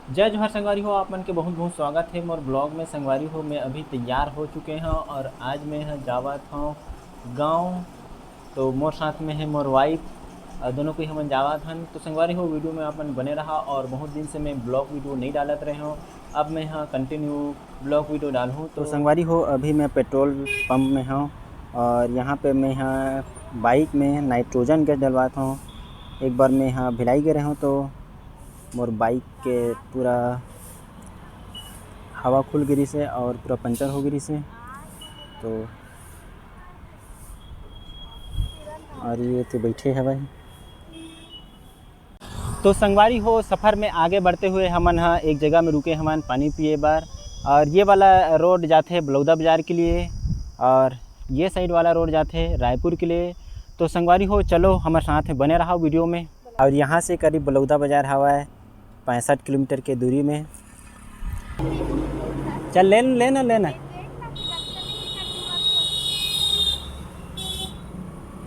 जय जोहार संगवारी हो, आप मन के बहुत बहुत स्वागत है मोर ब्लॉग में। संगवारी हो, मैं अभी तैयार हो चुके हैं और आज मैं जावत हूँ गाँव। तो मोर साथ में है मोर वाइफ, दोनों को ही हमन जावत हन। तो संगवारी हो, वीडियो में अपन बने रहा और बहुत दिन से मैं ब्लॉग वीडियो नहीं डालत रहे हूँ। अब मैं यहाँ कंटिन्यू ब्लॉग वीडियो डालूँ। तो संगवारी हो, अभी मैं पेट्रोल पंप में हूँ और यहाँ पे मैं यहाँ बाइक में नाइट्रोजन गैस डलवाता हूँ। एक बार मैं यहाँ भिलाई गए हूँ तो मोर बाइक के पूरा हवा खुल गिरी से और पूरा पंचर हो गिरी से। तो और ये तो बैठे हैं भाई। तो संगवारी हो, सफ़र में आगे बढ़ते हुए हमन हाँ एक जगह में रुके हमन पानी पिए बार। और ये वाला रोड जाते बलौदा बाज़ार के लिए और ये साइड वाला रोड जाते रायपुर के लिए। तो संगवारी हो, चलो हमारे साथ बने रहा वीडियो में। और यहाँ से करीब बलौदा बाज़ार हवा है 65 किलोमीटर के दूरी में। चल लेना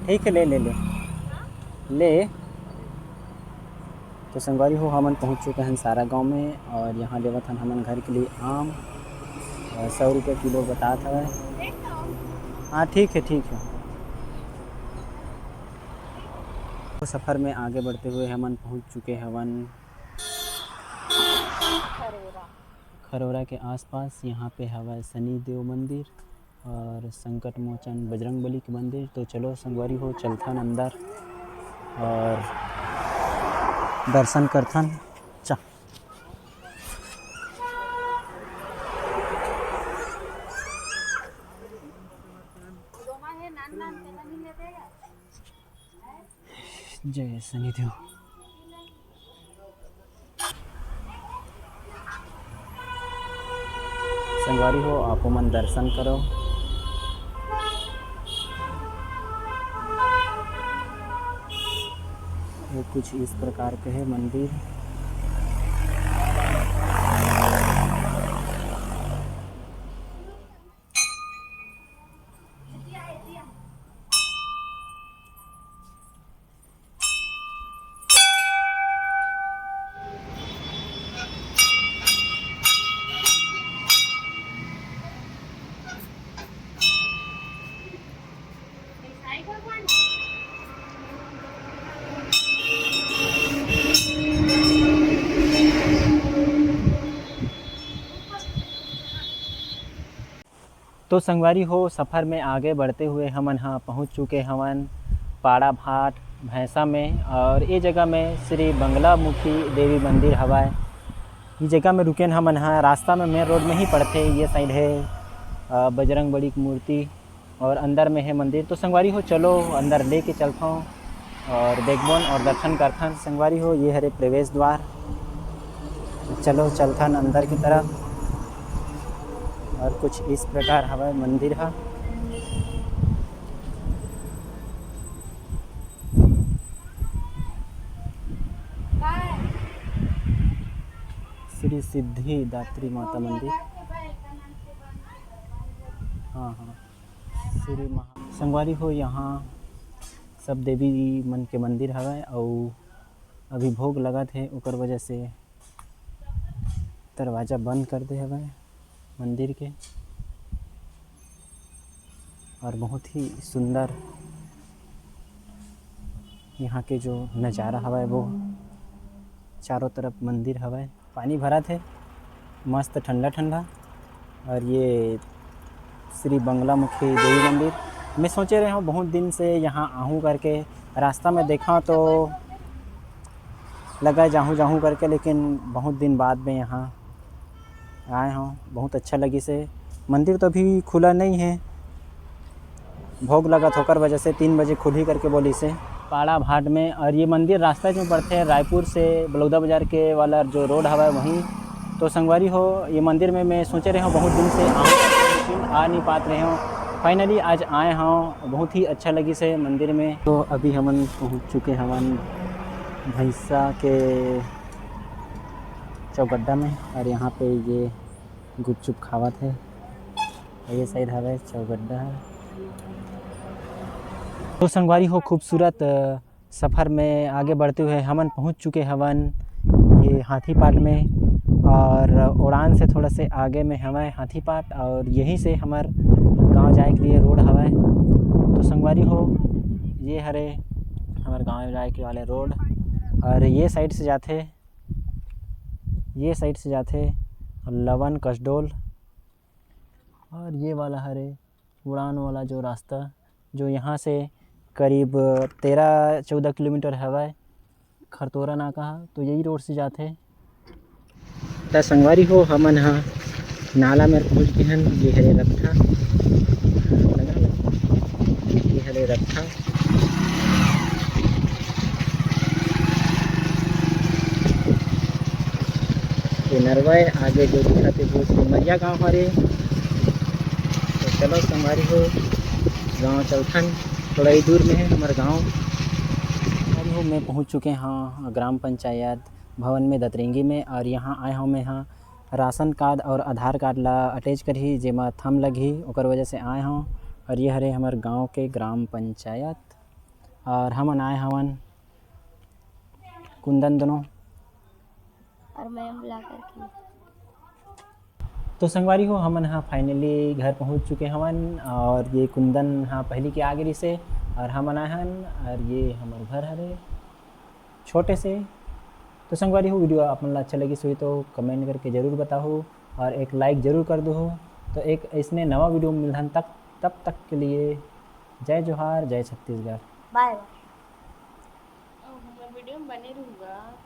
ठीक है, ले। तो संगवारी हो, हमन पहुँच चुके हैं सारा गांव में और यहाँ लेवत हन हमन घर के लिए आम 100 रुपये किलो बता था। हाँ ठीक है। तो सफ़र में आगे बढ़ते हुए हमन पहुँच चुके हवन खरोरा के आसपास। यहाँ पे हवा शनि देव मंदिर और संकट मोचन बजरंग बली के मंदिर। तो चलो संगवारी हो, चलथन अंदर और दर्शन करथन। चा जय शनिदेव। संगवारी हो, आप मन दर्शन करो। ये कुछ इस प्रकार के है मंदिर। तो संगवारी हो, सफ़र में आगे बढ़ते हुए हमन हाँ पहुँच चुके हवन पाड़ा भाट भैंसा में। और ये जगह में श्री बंगला मुखी देवी मंदिर हवा है। ये जगह में रुके हमन हाँ। रास्ता में मेन रोड में ही पड़ते, ये साइड है बजरंग बली की मूर्ति और अंदर में है मंदिर। तो संगवारी हो, चलो अंदर ले के चलता हूँ और देखबोन और दर्शन करथन। संगवारी हो, ये हरे प्रवेश द्वार। चलो चलथन अंदर की तरफ और कुछ इस प्रकार हवा मंदिर है। श्री सिद्धि दात्री माता मंदिर। हाँ श्री महा संगवारी हो, यहाँ सब देवी मन के मंदिर हवा और अभी भोग लगा थे, उकर वजह से दरवाज़ा बंद कर दे हवा मंदिर के। और बहुत ही सुंदर यहाँ के जो नज़ारा हवा है, वो चारों तरफ मंदिर हवा है, पानी भरा थे मस्त ठंडा ठंडा। और ये श्री बंगला मुखी देवी मंदिर। मैं सोचे रहे हूँ बहुत दिन से यहाँ आहूँ करके, रास्ता में देखा तो लगा जाऊँ करके, लेकिन बहुत दिन बाद में यहाँ आए हूँ। बहुत अच्छा लगी से। मंदिर तो अभी खुला नहीं है, भोग लगा थोकर वजह से 3 बजे खुल ही करके बोली से पाड़ा भाट में। और ये मंदिर रास्ता में पड़ते हैं रायपुर से बलौदा बाज़ार के वाला जो रोड हवा है वहीं। तो संगवारी हो, ये मंदिर में मैं सोचे रहे हूँ बहुत दिन से आऊँ, लेकिन आ नहीं पाते रहे हूँ। फाइनली आज आए हूँ, बहुत ही अच्छा लगी से मंदिर में। तो अभी हमन पहुँच चुके हवन भैंसा के चौगड्डा में और यहाँ पे ये गुपचुप खावत है। ये साइड हवा चौगड्डा है। तो संगवारी हो, खूबसूरत सफ़र में आगे बढ़ते हुए हमन पहुंच चुके हवन ये हाथी पाट में। और उड़ान से थोड़ा से आगे में हमें हाथीपाट और यहीं से हमार गांव जाए के लिए रोड हवा। तो संगवारी हो ये हरे हमारे गांव जाए के वाले रोड और ये साइड से जाते लवन कसडोल और ये वाला हरे उड़ान वाला जो रास्ता जो यहाँ से करीब 13-14 किलोमीटर हवा खरतोरा नाका। तो यही रोड से जाते त संगवारी हो हमन हाँ नाला में पहुँच गए हन। ये हरे रत्था ये हरे रत्था ये नरवाए आगे जो दिखाते वो सिमरिया गाँव हरे। तो चलो संगवारी हो गाँव चलथन थोड़ा ही दूर में है हमारा गाँव। संगवारी हो मैं पहुँच चुके हाँ ग्राम पंचायत भवन में दतरेंगी में और यहाँ आए हूँ मैं हाँ राशन कार्ड और आधार कार्ड ला अटैच करही जेमा थम लगही ओकर वजह से आए हूँ। और ये हरे हमारे गांव के ग्राम पंचायत और हमन आए हवन कुंदन दोनों और मैं बुला करके। तो संगवारी हो हमन हाँ फाइनली घर पहुंच चुके हवन और ये कुंदन हाँ पहली के आगे से और हमन आए हन और ये हमारे घर हरे छोटे से। तो संगवारी हो वीडियो आप मन अच्छा लगी सो तो कमेंट करके ज़रूर बताओ और एक लाइक ज़रूर कर दो। तो एक इसने नवा वीडियो मिलहन तब तक के लिए जय जोहार जय छत्तीसगढ़ बाय बाय। मैं वीडियो में बने रहूँगा।